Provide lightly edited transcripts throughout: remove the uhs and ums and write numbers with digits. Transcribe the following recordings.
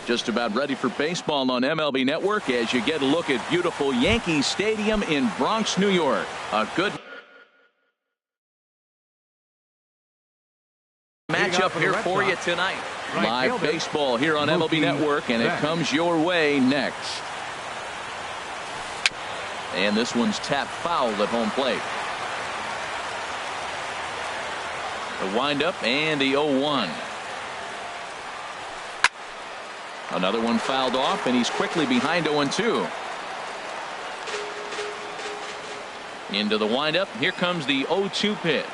Just about ready for baseball on MLB Network as you get a look at beautiful Yankee Stadium in Bronx, New York. A good matchup here for you tonight. Live baseball here on MLB Network, and it comes your way next. And this one's tapped foul at home plate. The windup and the 0-1. Another one fouled off, and he's quickly behind 0-2. Into the windup. Here comes the 0-2 pitch.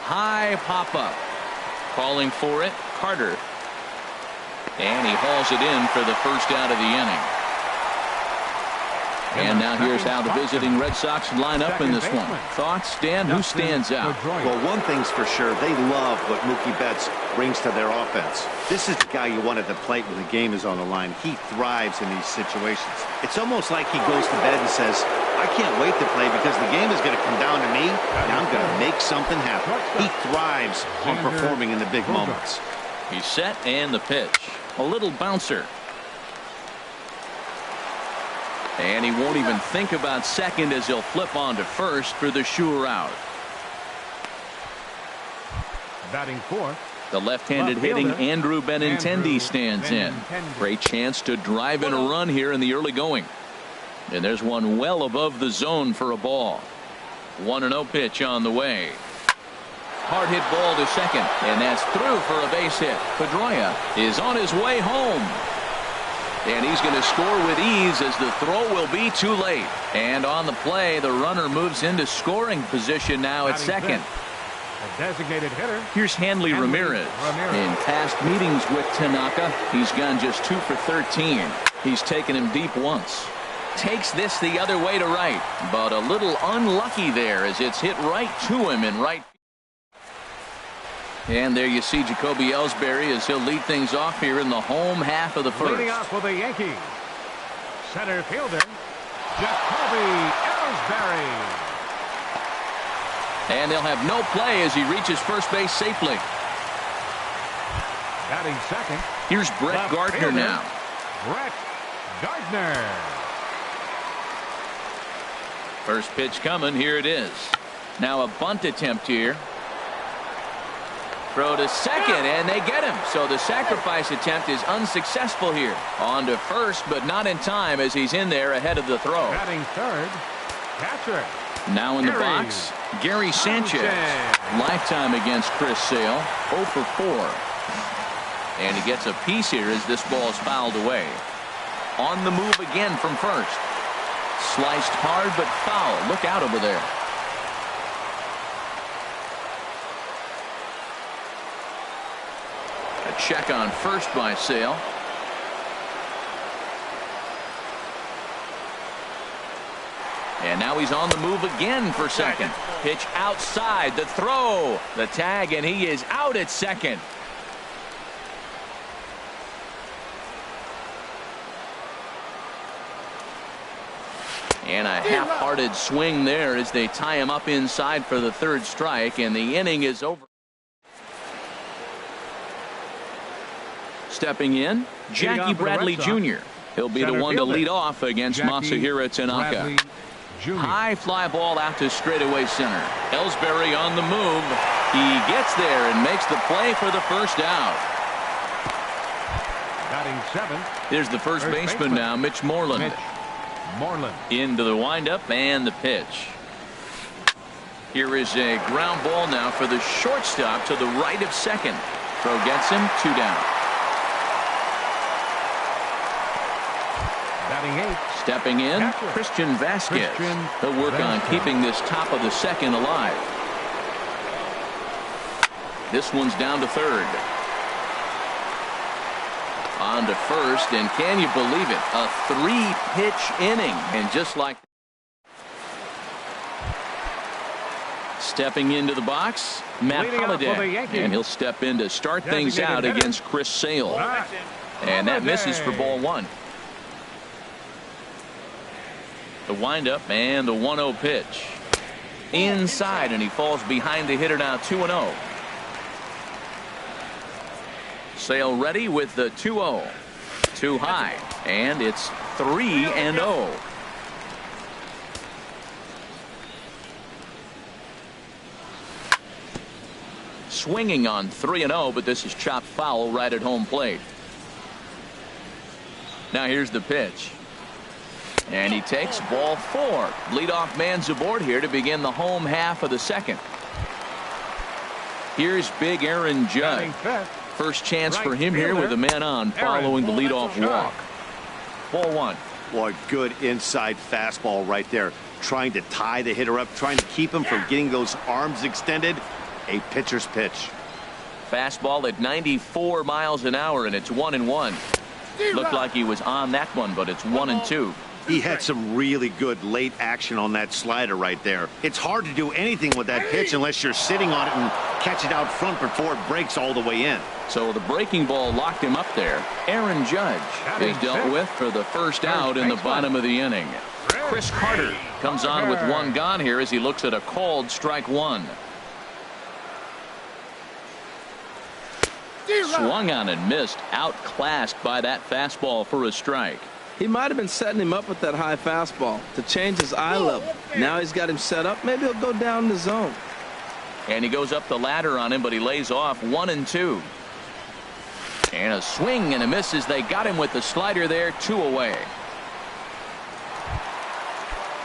High pop up. Calling for it, Carter. And he hauls it in for the first out of the inning. And now here's how the visiting Red Sox line up in this one. Thoughts, Dan? Who stands out? Well, one thing's for sure. They love what Mookie Betts brings to their offense. This is the guy you want at the plate when the game is on the line. He thrives in these situations. It's almost like he goes to bed and says, I can't wait to play because the game is going to come down to me, and I'm going to make something happen. He thrives on performing in the big moments. He's set, and the pitch. A little bouncer. And he won't even think about second as he'll flip on to first for the sure out. Batting fourth. The left-handed hitting Andrew Benintendi stands in. Great chance to drive in a run here in the early going. And there's one well above the zone for a ball. 1-0 pitch on the way. Hard hit ball to second, and that's through for a base hit. Pedroia is on his way home. And he's going to score with ease as the throw will be too late. And on the play, the runner moves into scoring position now at second. A designated hitter. Here's Hanley Ramirez. In past meetings with Tanaka, he's gone just 2 for 13. He's taken him deep once. Takes this the other way to right, but a little unlucky there as it's hit right to him in right. And there you see Jacoby Ellsbury as he'll lead things off here in the home half of the first. Leading off for the Yankees, center fielder Jacoby Ellsbury. And they'll have no play as he reaches first base safely. Batting second. Here's Brett Gardner now. Brett Gardner. First pitch coming. Here it is. Now a bunt attempt here. Throw to second, and they get him. So the sacrifice attempt is unsuccessful here. On to first, but not in time as he's in there ahead of the throw. Batting third, catcher. Now in the box, Gary Sanchez. Lifetime against Chris Sale, 0 for 4. And he gets a piece here as this ball is fouled away. On the move again from first. Sliced hard, but foul. Look out over there. A check on first by Sale. And now he's on the move again for second. Pitch outside, the throw, the tag, and he is out at second. And a half-hearted swing there as they tie him up inside for the third strike, and the inning is over. Stepping in, Jackie Bradley Jr. He'll be the one to lead off against Masahiro Tanaka. High fly ball out to straightaway center. Ellsbury on the move. He gets there and makes the play for the first out. Batting seventh. Here's the first baseman now, Mitch Moreland. Into the windup and the pitch. Here is a ground ball now for the shortstop to the right of second. Throw gets him, 2 down. Batting eighth. Stepping in, Christian Vasquez. He'll work on keeping this top of the second alive. This one's down to third. On to first, and can you believe it? A 3-pitch inning, and just like stepping into the box, Matt Holliday, and he'll step in to start things out against Chris Sale. And that misses for ball 1. The windup and the 1-0 pitch. Inside, and he falls behind the hitter now, 2-0. Sale ready with the 2-0. Too high, and it's 3-0. Swinging on 3-0, but this is chopped foul right at home plate. Now here's the pitch. And he takes ball 4. Leadoff man's aboard here to begin the home half of the second. Here's big Aaron Judge. First chance for him here with a man on following the leadoff walk. Ball 1. Boy, good inside fastball right there. Trying to tie the hitter up, trying to keep him from getting those arms extended. A pitcher's pitch. Fastball at 94 miles an hour, and it's 1-1. Looked like he was on that one, but it's 1-2. He had some really good late action on that slider right there. It's hard to do anything with that pitch unless you're sitting on it and catch it out front before it breaks all the way in. So the breaking ball locked him up there. Aaron Judge is dealt with for the first out in the bottom of the inning. Chris Carter comes on with one gone here as he looks at a called strike 1. Swung on and missed. Outclassed by that fastball for a strike. He might have been setting him up with that high fastball to change his eye level. Now he's got him set up. Maybe he'll go down the zone. And he goes up the ladder on him, but he lays off 1-2. And a swing and a miss as they got him with the slider there. 2 away.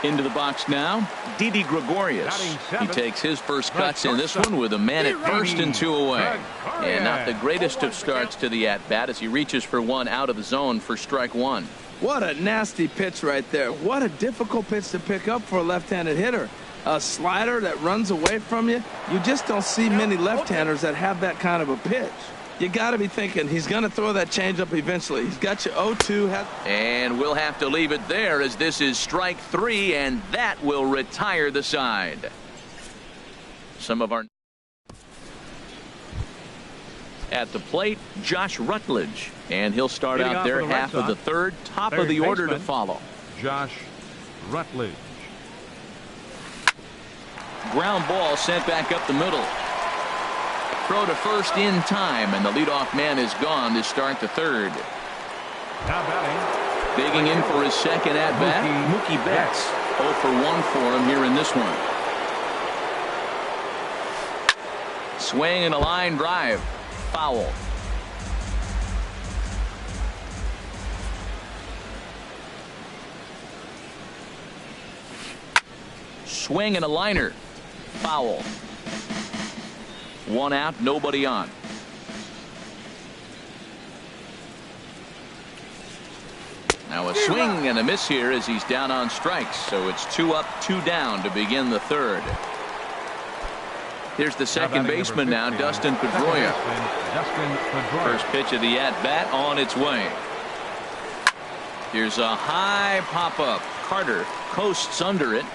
Into the box now, Didi Gregorius. He takes his first cuts in this one with a man at first and 2 away. And not the greatest of starts to the at-bat as he reaches for one out of the zone for strike 1. What a nasty pitch right there. What a difficult pitch to pick up for a left-handed hitter. A slider that runs away from you. You just don't see many left-handers that have that kind of a pitch. You got to be thinking he's going to throw that changeup eventually. He's got you 0-2. And we'll have to leave it there as this is strike 3, and that will retire the side. Some of our at the plate, Josh Rutledge, and he'll start out there half of the third, top of the order to follow. Josh Rutledge. Ground ball sent back up the middle. Throw to first in time, and the leadoff man is gone to start the third. Now batting. Digging in for his second at bat, Mookie Betts. 0 for 1 for him here in this one. Swing and a line drive. Foul. Swing and a liner. Foul. 1 out, nobody on. Now a swing and a miss here as he's down on strikes. So it's 2 up, 2 down to begin the third. Here's the second baseman now, Dustin Pedroia. First pitch of the at-bat on its way. Here's a high pop-up. Carter coasts under it.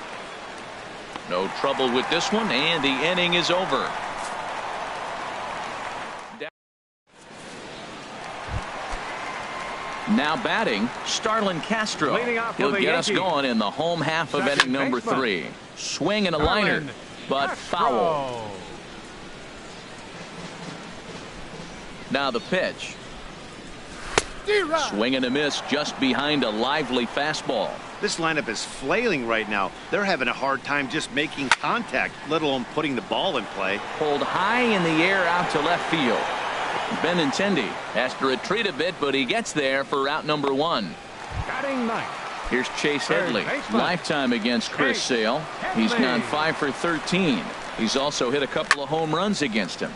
No trouble with this one, and the inning is over. Now batting, Starlin Castro. He'll get us going in the home half of inning number 3. Swing and a liner, but foul. Now the pitch. Swing and a miss just behind a lively fastball. This lineup is flailing right now. They're having a hard time just making contact, let alone putting the ball in play. Pulled high in the air out to left field. Benintendi has to retreat a bit, but he gets there for out number 1. Batting ninth. Here's Chase Headley. Lifetime against Chris Sale. He's gone 5 for 13. He's also hit a couple of home runs against him.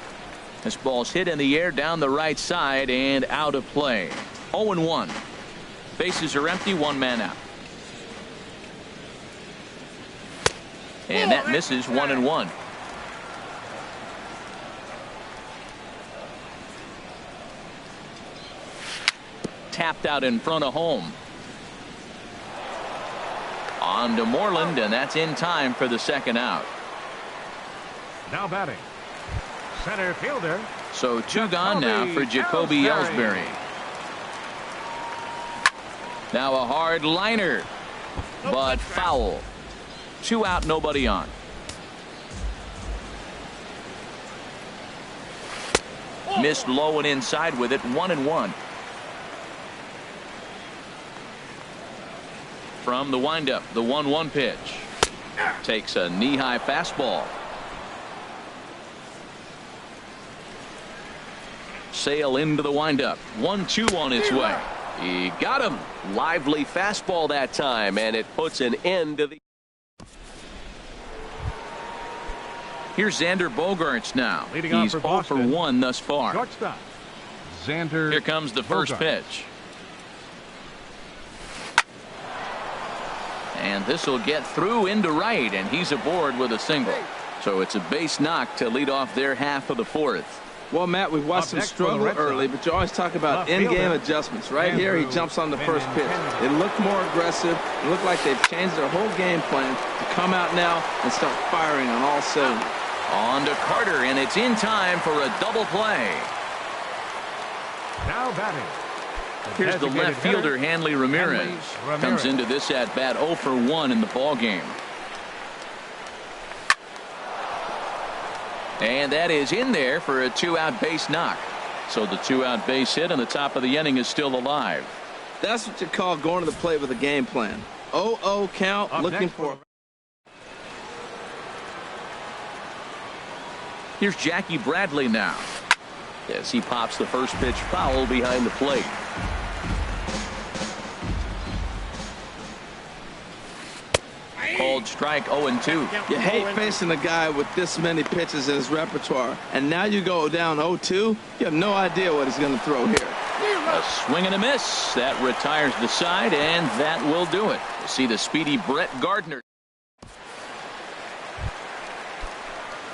This ball's hit in the air down the right side and out of play. 0-1. Bases are empty, 1 man out. And that misses. 1-1. Tapped out in front of home. On to Moreland, and that's in time for the second out. Now batting, center fielder. So 2 gone now for Jacoby Ellsbury. Now a hard liner, but foul. 2 out, nobody on. Missed low and inside with it. 1-1. From the windup, the 1-1 pitch. Takes a knee-high fastball. Sail into the windup. 1-2 on its way. He got him. Lively fastball that time, and it puts an end to the. Here's Xander Bogaerts now. Leading off He's for 0 for Boston. 1 thus far. Shortstop, Xander. Here comes the first Bogaerts. pitch. And this will get through into right, and he's aboard with a single. So it's a base knock to lead off their half of the fourth. Well, Matt, we've watched Up him next for the struggle Red Sox. early, but you always talk about Left in-game fielder, adjustments. Right here, he jumps on the first pitch. It looked more aggressive. It looked like they've changed their whole game plan to come out now and start firing on all cylinders. On to Carter, and it's in time for a double play. Now batting. Here's the designated left fielder, hitter, Hanley Ramirez. Comes into this at-bat 0 for 1 in the ball game. And that is in there for a 2-out base knock. So the 2-out base hit on the top of the inning is still alive. That's what you call going to the plate with a game plan. 0-0 count, Up looking next for. Here's Jackie Bradley now, as he pops the first pitch foul behind the plate. Called strike 0-2. You hate facing a guy with this many pitches in his repertoire, and now you go down 0-2. You have no idea what he's going to throw here. A swing and a miss. That retires the side, and that will do it. You see the speedy Brett Gardner.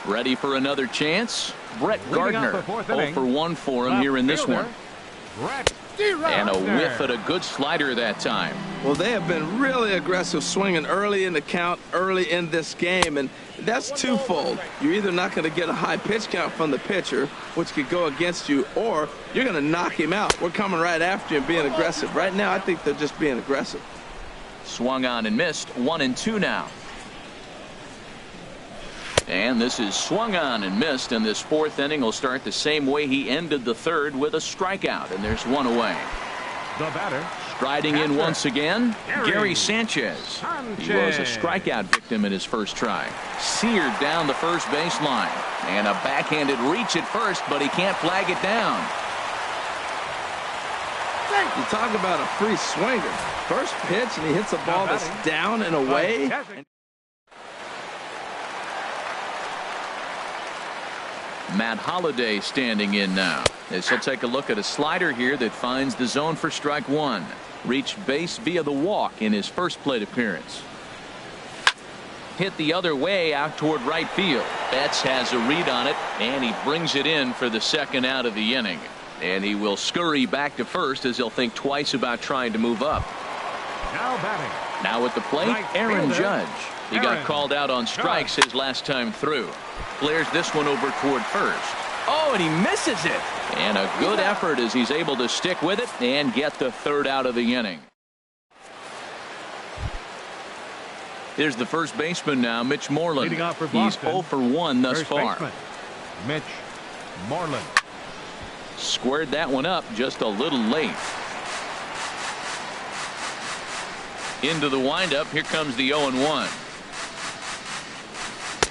Ready for another chance? Brett Gardner. 0 for 1 for him here in this one. And a whiff at a good slider that time. Well, they have been really aggressive swinging early in the count, early in this game, and that's twofold. You're either not going to get a high pitch count from the pitcher, which could go against you, or you're going to knock him out. We're coming right after you and being aggressive. Right now, I think they're just being aggressive. Swung on and missed. 1-2 now. And this is swung on and missed, and this fourth inning will start the same way he ended the third, with a strikeout, and there's one away. The batter. Striding in once again, Gary Sanchez. He was a strikeout victim in his first try. Seared down the first baseline, and a backhanded reach at first, but he can't flag it down. You talk about a free swinger. First pitch, and he hits a ball that's down and away. Matt Holliday standing in now, as he'll take a look at a slider here that finds the zone for strike 1. Reached base via the walk in his first plate appearance. Hit the other way out toward right field. Betts has a read on it, and he brings it in for the second out of the inning. And he will scurry back to first, as he'll think twice about trying to move up. Now batting. Now at the plate, Right Aaron fielder, Judge. He got Aaron called out on strikes his last time through. Flares this one over toward first. Oh, and he misses it. And a good effort as he's able to stick with it and get the third out of the inning. Here's the first baseman now, Mitch Moreland. Leading off for He's Boston, 0 for 1 thus First far. baseman, Mitch Moreland. Squared that one up just a little late. Into the windup. Here comes the 0-1.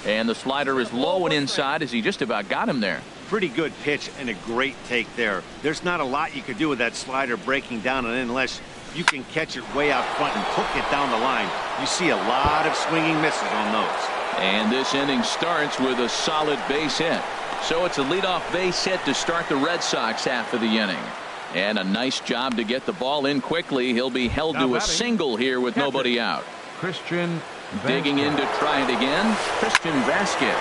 And the slider is low and inside, as he just about got him there. Pretty good pitch and a great take there. There's not a lot you could do with that slider breaking down and in unless you can catch it way out front and hook it down the line. You see a lot of swinging misses on those. And this inning starts with a solid base hit. So it's a leadoff base hit to start the Red Sox half of the inning. And a nice job to get the ball in quickly. He'll be held to a single here with nobody out. Christian Digging in to try it again, Christian Vasquez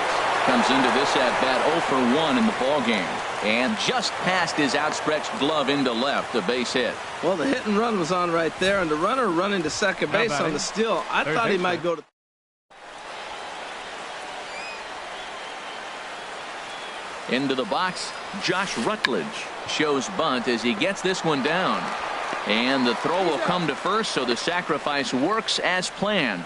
comes into this at-bat 0 for 1 in the ballgame. And just past his outstretched glove into left, a base hit. Well, the hit and run was on right there, and the runner running to second base on the steal. I thought he might go to. Into the box, Josh Rutledge shows bunt as he gets this one down. And the throw will come to first, so the sacrifice works as planned.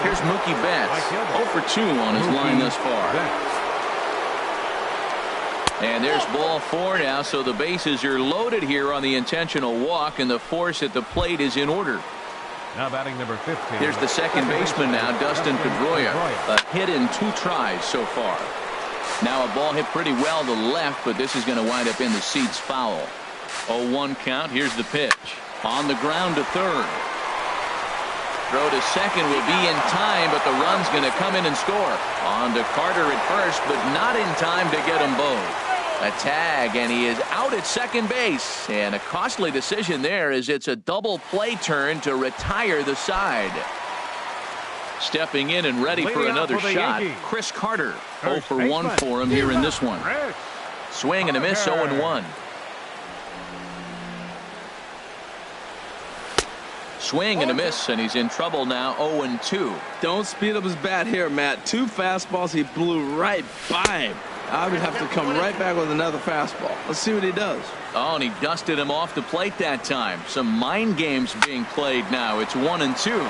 Here's Mookie Betts. 0 for 2 on his line thus far. And there's ball 4 now, so the bases are loaded here on the intentional walk, and the force at the plate is in order. Now batting number 15. Here's the second baseman now, Dustin Pedroia. A hit in 2 tries so far. Now a ball hit pretty well to left, but this is going to wind up in the seats foul. 0-1 count. Here's the pitch. On the ground to third. Throw to second will be in time, but the run's going to come in and score. On to Carter at first, but not in time to get them both. A tag, and he is out at second base. And a costly decision there, as it's a double play turn to retire the side. Stepping in and ready for another shot, Chris Carter. 0 for 1 for him here in this one. Swing and a miss, 0-1. Swing and a miss, and he's in trouble now, 0-2. Don't speed up his bat here, Matt. 2 fastballs, he blew right by him. I would have to come right back with another fastball. Let's see what he does. Oh, and he dusted him off the plate that time. Some mind games being played now. It's 1-2.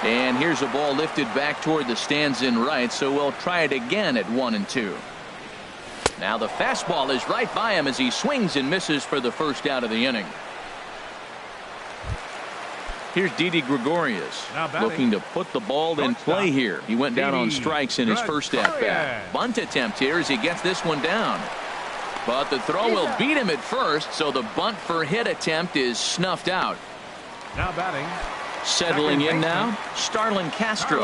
And here's a ball lifted back toward the stands in right, so we'll try it again at 1-2. Now the fastball is right by him as he swings and misses for the first out of the inning. Here's Didi Gregorius looking to put the ball in play here. He went down on strikes in his first at-bat. Bunt attempt here as he gets this one down. But the throw will beat him at first, so the bunt for hit attempt is snuffed out. Now batting. Settling in now, Starlin Castro.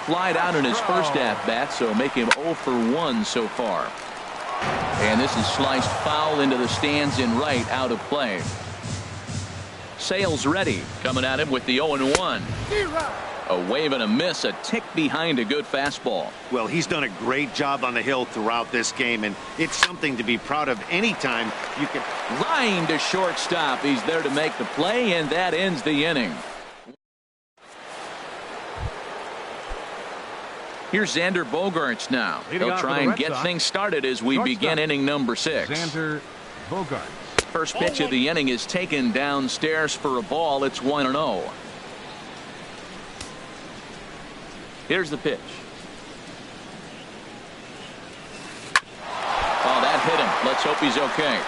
Flied out in his first at-bat, so make him 0 for 1 so far. And this is sliced foul into the stands in right, out of play. Sales ready, coming at him with the 0-1. A wave and a miss, a tick behind a good fastball. Well, he's done a great job on the hill throughout this game, and it's something to be proud of anytime you can. Line to shortstop. He's there to make the play, and that ends the inning. Here's Xander Bogaerts now. He'll try and get things started as we begin inning number 6. Xander Bogaerts. First pitch of the inning is taken downstairs for a ball. It's 1-0. Here's the pitch. Oh, that hit him. Let's hope he's okay.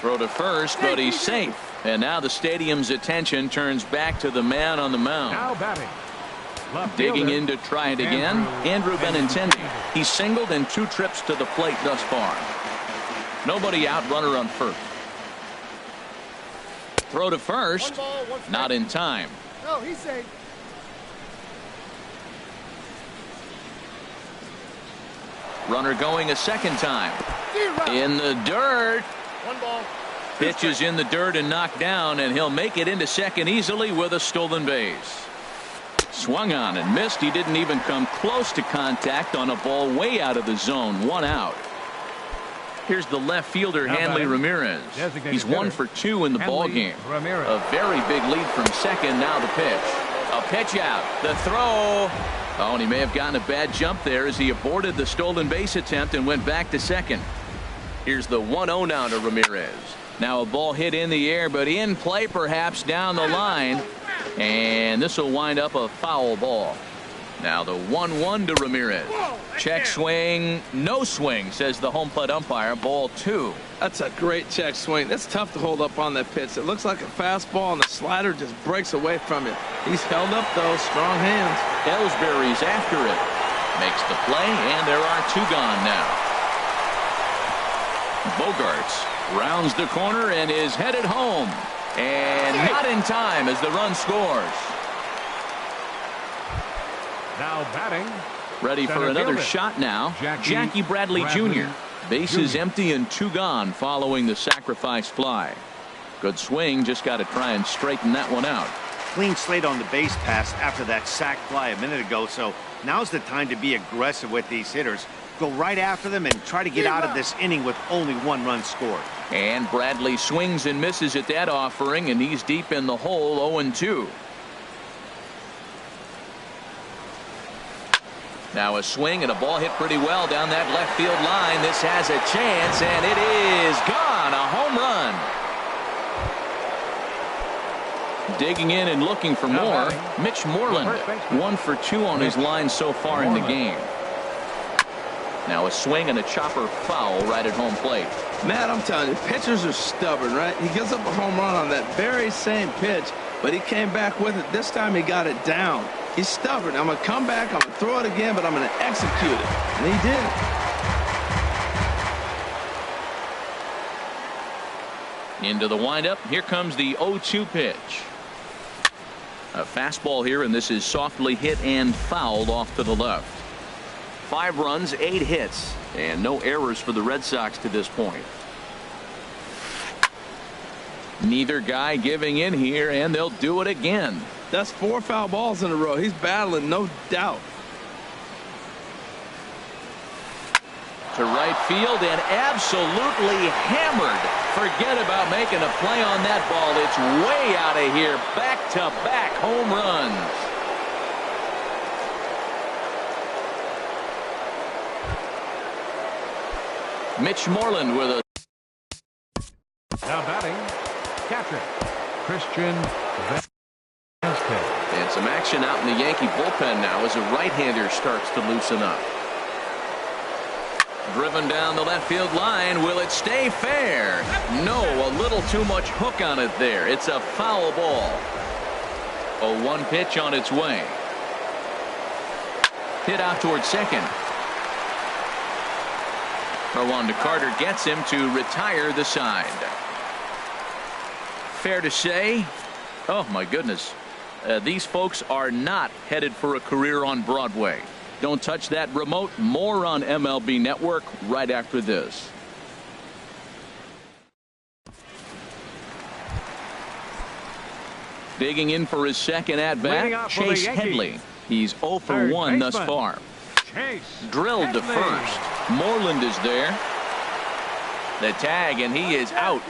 Throw to first, but he's safe. And now the stadium's attention turns back to the man on the mound. Now batting. Digging in to try it again, Andrew Benintendi. He's singled in 2 trips to the plate thus far. Nobody out, runner on first. Throw to first, not in time. No, he's safe. Runner going a second time. In the dirt. 1 ball. Pitch is in the dirt and knocked down, and he'll make it into second easily with a stolen base. Swung on and missed. He didn't even come close to contact on a ball way out of the zone. 1 out. Here's the left fielder, Hanley Ramirez. He's 1 for 2 in the ball game. A very big lead from second. Now the pitch. A pitch out. The throw. Oh, and he may have gotten a bad jump there as he aborted the stolen base attempt and went back to second. Here's the 1-0 now to Ramirez. Now a ball hit in the air, but in play perhaps down the line. And this will wind up a foul ball. Now the 1-1 to Ramirez. Check swing, no swing, says the home plate umpire. Ball 2. That's a great check swing. That's tough to hold up on that pitch. It looks like a fastball, and the slider just breaks away from you. He's held up, though. Strong hands. Ellsbury's after it. Makes the play, and there are 2 gone now. Bogaerts rounds the corner and is headed home. And not in time as the run scores. Now batting. Ready for another shot now. Jackie Bradley Jr. Bases empty and 2 gone following the sacrifice fly. Good swing. Just got to try and straighten that one out. Clean slate on the base pass after that sac fly a minute ago, so now's the time to be aggressive with these hitters. Go right after them and try to get out of this inning with only 1 run scored. And Bradley swings and misses at that offering, and he's deep in the hole. 0-2. Now a swing and a ball hit pretty well down that left field line. This has a chance, and it is gone. A home run. Digging in and looking for more, Mitch Moreland. 1 for 2 on his line so far in the game. Now a swing and a chopper foul right at home plate. Matt, I'm telling you, pitchers are stubborn, right? He gives up a home run on that very same pitch, but he came back with it. This time he got it down. He's stubborn. I'm going to come back, I'm going to throw it again, but I'm going to execute it. And he did. Into the windup. Here comes the 0-2 pitch. A fastball here, and this is softly hit and fouled off to the left. 5 runs, 8 hits, and no errors for the Red Sox to this point. Neither guy giving in here, and they'll do it again. That's 4 foul balls in a row. He's battling, no doubt. To right field and absolutely hammered. Forget about making a play on that ball. It's way out of here. Back-to-back home runs. Mitch Moreland with a... Now batting, catcher, Christian Vasquez. And some action out in the Yankee bullpen now as a right-hander starts to loosen up. Driven down the left field line. Will it stay fair? No, a little too much hook on it there. It's a foul ball. A 1 pitch on its way. Hit out towards second. Throw on to Carter gets him to retire the side. Fair to say, oh my goodness, these folks are not headed for a career on Broadway. Don't touch that remote. More on MLB Network right after this. Digging in for his second at-bat, Chase Headley. He's 0 for 1 thus far. Drilled to first. Moreland is there. The tag, and he is out.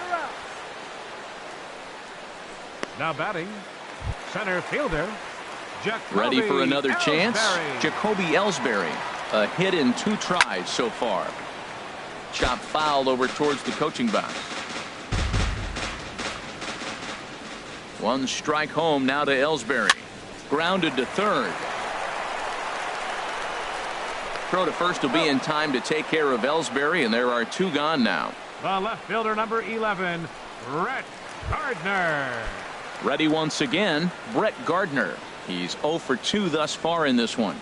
Now batting, center fielder. Ready for another chance? Jacoby Ellsbury. A hit in 2 tries so far. Chop foul over towards the coaching box. 1 strike home now to Ellsbury. Grounded to third. Throw to first will be in time to take care of Ellsbury, and there are 2 gone now. The left fielder, number 11, Brett Gardner. Ready once again, Brett Gardner. He's 0 for 2 thus far in this one.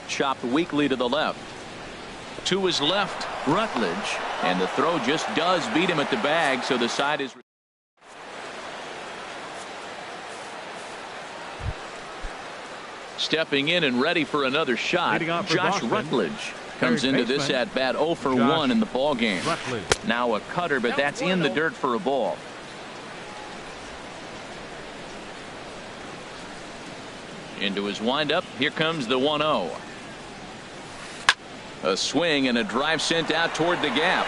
Chopped weakly to the left. To his left, Rutledge. And the throw just does beat him at the bag, so the side is... Stepping in and ready for another shot, Josh Rutledge comes into this at-bat 0 for 1 in the ball game. Now a cutter, but that's in the dirt for a ball. Into his windup. Here comes the 1-0. A swing and a drive sent out toward the gap.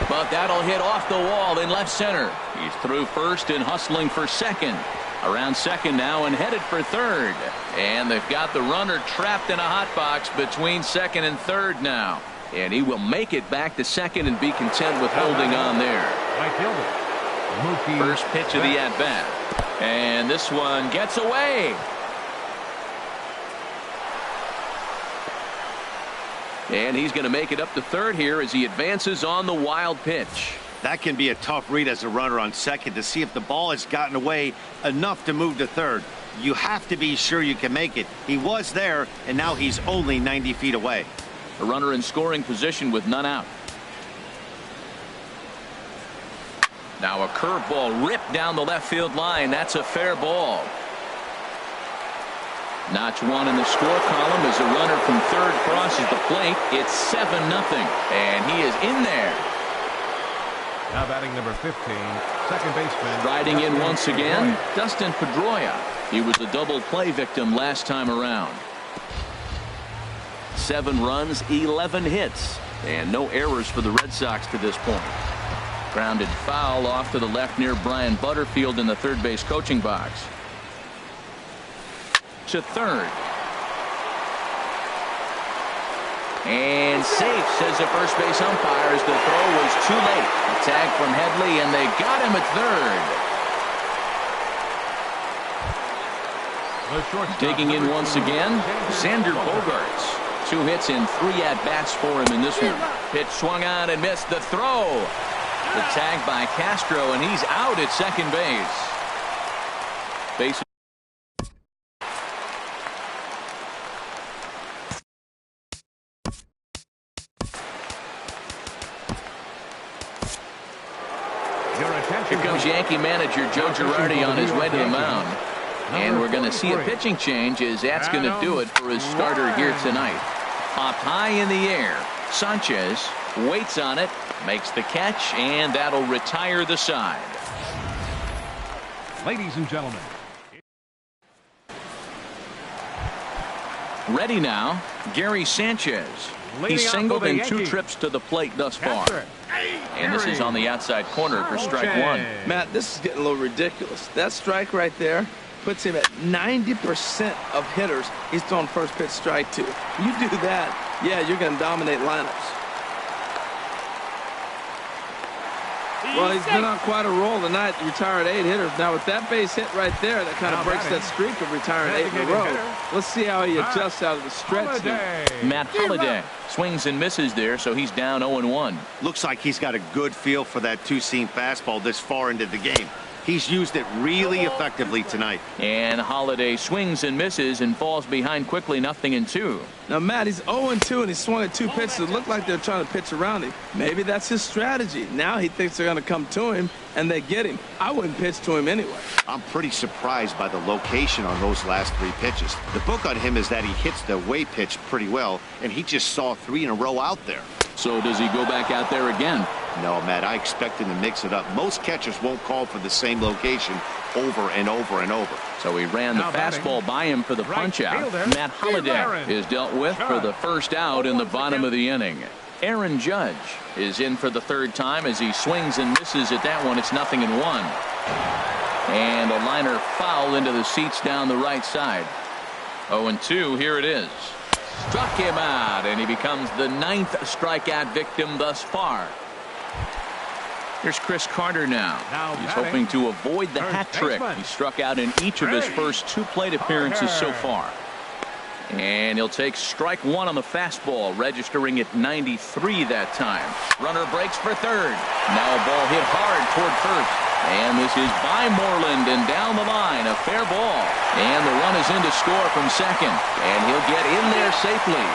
But that'll hit off the wall in left center. He's through first and hustling for second. Around second now and headed for third. And they've got the runner trapped in a hot box between second and third now. And he will make it back to second and be content with holding on there. First pitch of the at-bat. And this one gets away. And he's going to make it up to third here as he advances on the wild pitch. That can be a tough read as a runner on second to see if the ball has gotten away enough to move to third. You have to be sure you can make it. He was there, and now he's only 90 feet away. A runner in scoring position with none out. Now a curveball ripped down the left field line. That's a fair ball. Notch 1 in the score column as a runner from third crosses the plate. It's 7-0, and he is in there. Now batting number 15, second baseman. Riding in once again, Dustin Pedroia. He was a double play victim last time around. 7 runs, 11 hits, and no errors for the Red Sox to this point. Grounded foul off to the left near Brian Butterfield in the third base coaching box. To third. And safe, says the first base umpire, as the throw was too late. A tag from Headley, and they got him at Digging in once again, Xander Bogaerts. 2 hits and 3 at-bats for him in this one. Pitch swung on and missed. The throw. The tag by Castro, and he's out at second base. Here comes Yankee manager Joe Girardi on his way to the mound. And we're going to see a pitching change as that's going to do it for his starter here tonight. Popped high in the air. Sanchez waits on it, makes the catch, and that'll retire the side. Ladies and gentlemen. Ready now, Gary Sanchez. He's singled in 2 trips to the plate thus far. And this is on the outside corner for strike 1. Matt, this is getting a little ridiculous. That strike right there puts him at 90% of hitters he's throwing first pitch strike to. You do that, yeah, you're going to dominate lineups. Well, he's been on quite a roll tonight, retired 8 hitters. Now, with that base hit right there, that kind of breaks that streak of retiring 8 in a row. Let's see how he adjusts out of the stretch here. Matt Holliday swings and misses there, so he's down 0-1. Looks like he's got a good feel for that 2-seam fastball this far into the game. He's used it really effectively tonight. And Holliday swings and misses and falls behind quickly, 0-2. Now, Matt, he's 0-2, and he swung at 2 pitches that look like they're trying to pitch around him. Maybe that's his strategy. Now he thinks they're going to come to him, and they get him. I wouldn't pitch to him anyway. I'm pretty surprised by the location on those last 3 pitches. The book on him is that he hits the away pitch pretty well, and he just saw 3 in a row out there. So does he go back out there again? No, Matt, I expect him to mix it up. Most catchers won't call for the same location over and over and over. So he ran the fastball by him for the punch-out. Matt Holliday is dealt with for the first out in the bottom of the inning. Aaron Judge is in for the 3rd time as he swings and misses at that one. It's 0-1. And a liner foul into the seats down the right side. 0-2, here it is. Struck him out, and he becomes the 9th strikeout victim thus far. Here's Chris Carter now. He's hoping to avoid the hat trick. He struck out in each of his first 2 plate appearances so far. And he'll take strike 1 on the fastball, registering at 93 that time. Runner breaks for 3rd. Now a ball hit hard toward 1st. And this is by Moreland and down the line, a fair ball. And the run is in to score from 2nd. And he'll get in there safely.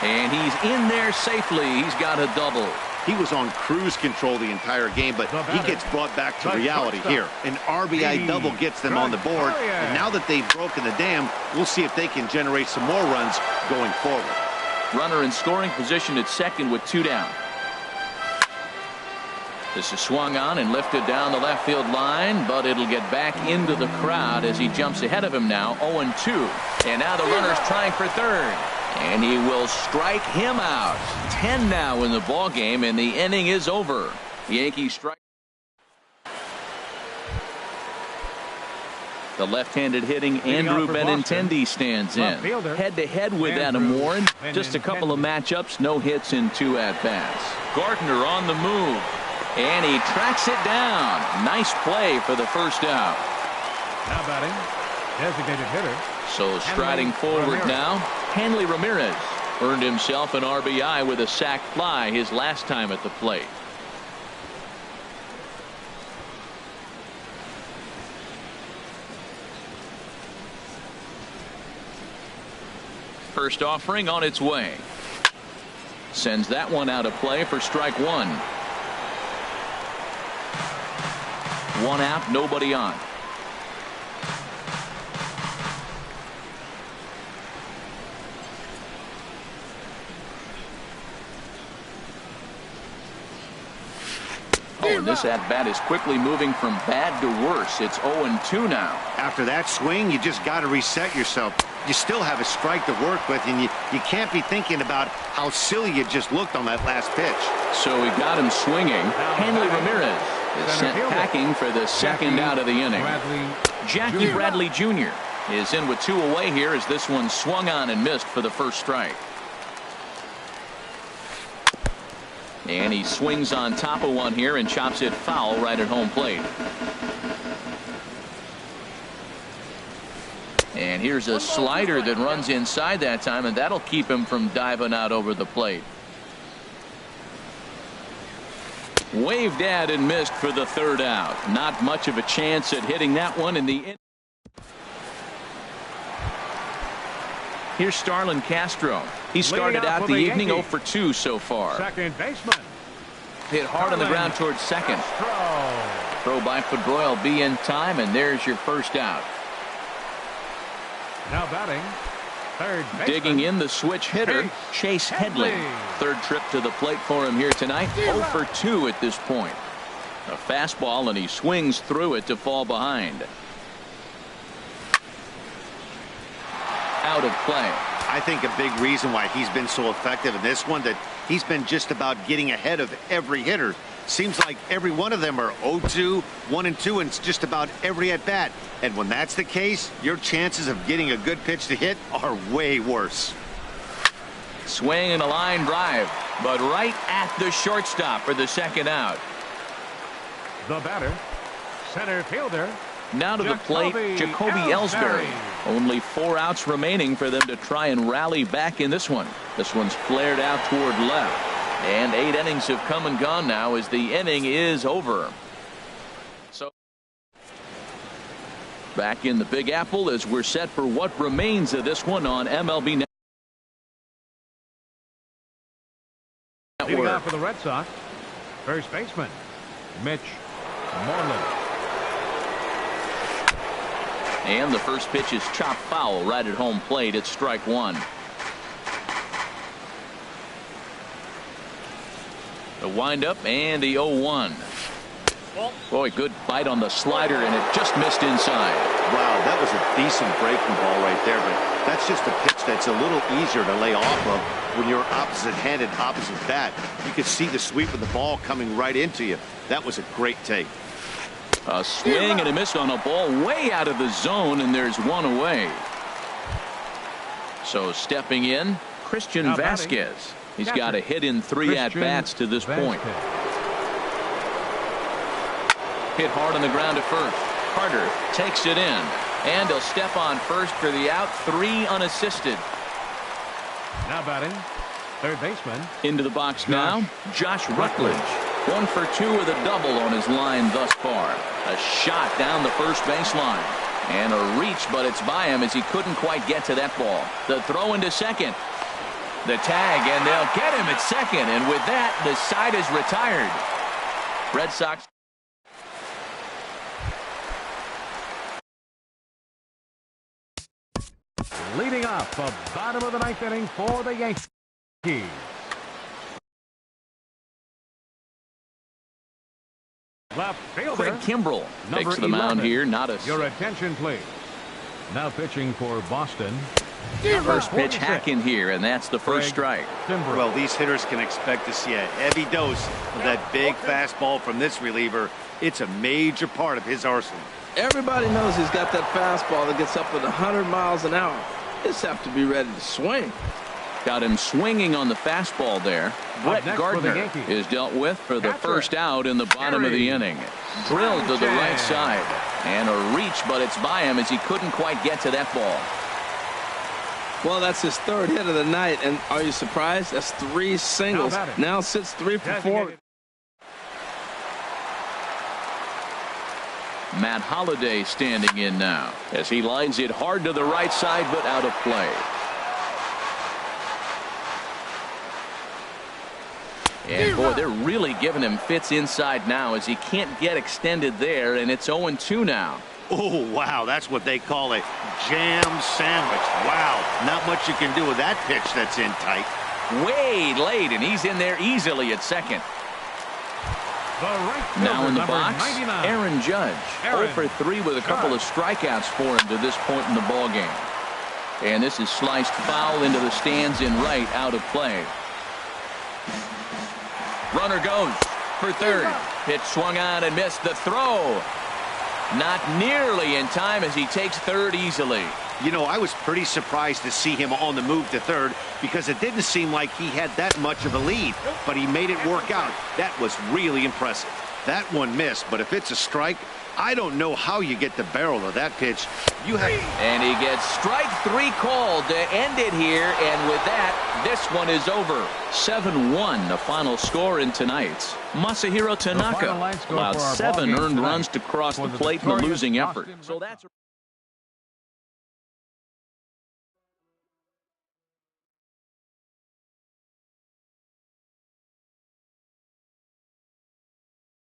And he's in there safely. He's got a double. He was on cruise control the entire game, but he gets brought back to reality here. An RBI double gets them on the board, and now that they've broken the dam, we'll see if they can generate some more runs going forward. Runner in scoring position at 2nd with 2 down. This is swung on and lifted down the left field line, but it'll get back into the crowd as he jumps ahead of him now, 0-2. And now the runner's trying for 3rd. And he will strike him out. 10 now in the ball game, and the inning is over. The Yankees strike. The left-handed hitting Andrew Benintendi stands in. Head-to-head with Adam Warren. Just a couple of matchups, no hits in 2 at-bats. Gardner on the move. And he tracks it down. Nice play for the first out. Now batting, designated hitter. So striding forward now, Hanley Ramirez earned himself an RBI with a sac fly his last time at the plate. First offering on its way. Sends that one out of play for strike 1. 1 out, nobody on. Oh, and this at-bat is quickly moving from bad to worse. It's 0-2 now. After that swing, you just got to reset yourself. You still have a strike to work with, and you can't be thinking about how silly you just looked on that last pitch. So we got him swinging. Hanley Ramirez is sent packing for the 2nd out of the inning. Jackie Bradley Jr. is in with 2 away here as this one swung on and missed for the first strike. And he swings on top of one here and chops it foul right at home plate. And here's a slider that runs inside that time, and that'll keep him from diving out over the plate. Waved at and missed for the third out. Not much of a chance at hitting that one in the. Here's Starlin Castro. He started out the evening 0 for 2 so far. Second baseman. Hit hard on the ground towards second. Throw by Pedroia will be in time, and there's your first out. Now batting, third baseman. Digging in the switch hitter, Chase Headley. Third trip to the plate for him here tonight. 0 for 2 at this point. A fastball, and he swings through it to fall behind. Out of play. I think a big reason why he's been so effective in this one, that he's been just about getting ahead of every hitter. Seems like every one of them are 0-2, 1-2, and it's just about every at bat. And when that's the case, your chances of getting a good pitch to hit are way worse. Swing and a line drive, but right at the shortstop for the second out. The batter, center fielder. Now to the plate, Jacoby Ellsbury. Only 4 outs remaining for them to try and rally back in this one. This one's flared out toward left. And 8 innings have come and gone now as the inning is over. So back in the Big Apple as we're set for what remains of this one on MLB Network. Leading off for the Red Sox, first baseman, Mitch Moreland. And the first pitch is chopped foul right at home plate. It's strike one. The windup and the 0-1. Boy, good bite on the slider, and it just missed inside. Wow, that was a decent breaking ball right there, but that's just a pitch that's a little easier to lay off of when you're opposite-handed, opposite bat. You could see the sweep of the ball coming right into you. That was a great take. A swing and a miss on a ball way out of the zone, and there's one away. So stepping in, Christian Vasquez. He's got a hit in 3 at-bats to this point. Hit hard on the ground to first. Carter takes it in, and he'll step on first for the out. 3 unassisted. Now batting, third baseman. Into the box now, Josh Rutledge. 1 for 2 with a double on his line thus far. A shot down the first baseline. And a reach, but it's by him as he couldn't quite get to that ball. The throw into second. The tag, and they'll get him at second. And with that, the side is retired. Red Sox. Leading off the bottom of the 9th inning for the Yankees. Left fielder Craig Kimbrell takes the mound here. Not a. Your attention, please. Now pitching for Boston. First pitch hacking here, and that's the first strike. Well, these hitters can expect to see a heavy dose of that big fastball from this reliever. It's a major part of his arsenal. Everybody knows he's got that fastball that gets up with 100 miles an hour. Just have to be ready to swing. Got him swinging on the fastball there. Brett Gardner is dealt with for the first out in the bottom of the inning. Drilled to the right side. And a reach, but it's by him as he couldn't quite get to that ball. Well, that's his 3rd hit of the night, and are you surprised? That's 3 singles. Now sits 3 for 4. Matt Holliday standing in now as he lines it hard to the right side, but out of play. And boy, they're really giving him fits inside now as he can't get extended there, and it's 0-2 now. Oh, wow, that's what they call a jam sandwich. Wow, not much you can do with that pitch that's in tight. Way late, and he's in there easily at second. Now in the box, 99. Aaron Judge. 0 for 3 with a couple of strikeouts for him to this point in the ballgame. And this is sliced foul into the stands in right, out of play. Runner goes for third. Pitch swung on and missed. The throw. Not nearly in time as he takes third easily. You know, I was pretty surprised to see him on the move to third because it didn't seem like he had that much of a lead, but he made it work out. That was really impressive. That one missed, but if it's a strike, I don't know how you get the barrel of that pitch. And he gets strike 3 called to end it here, and with that, this one is over. 7-1, the final score in tonight's. Masahiro Tanaka allowed 7 earned runs to cross the plate in a losing effort. So that's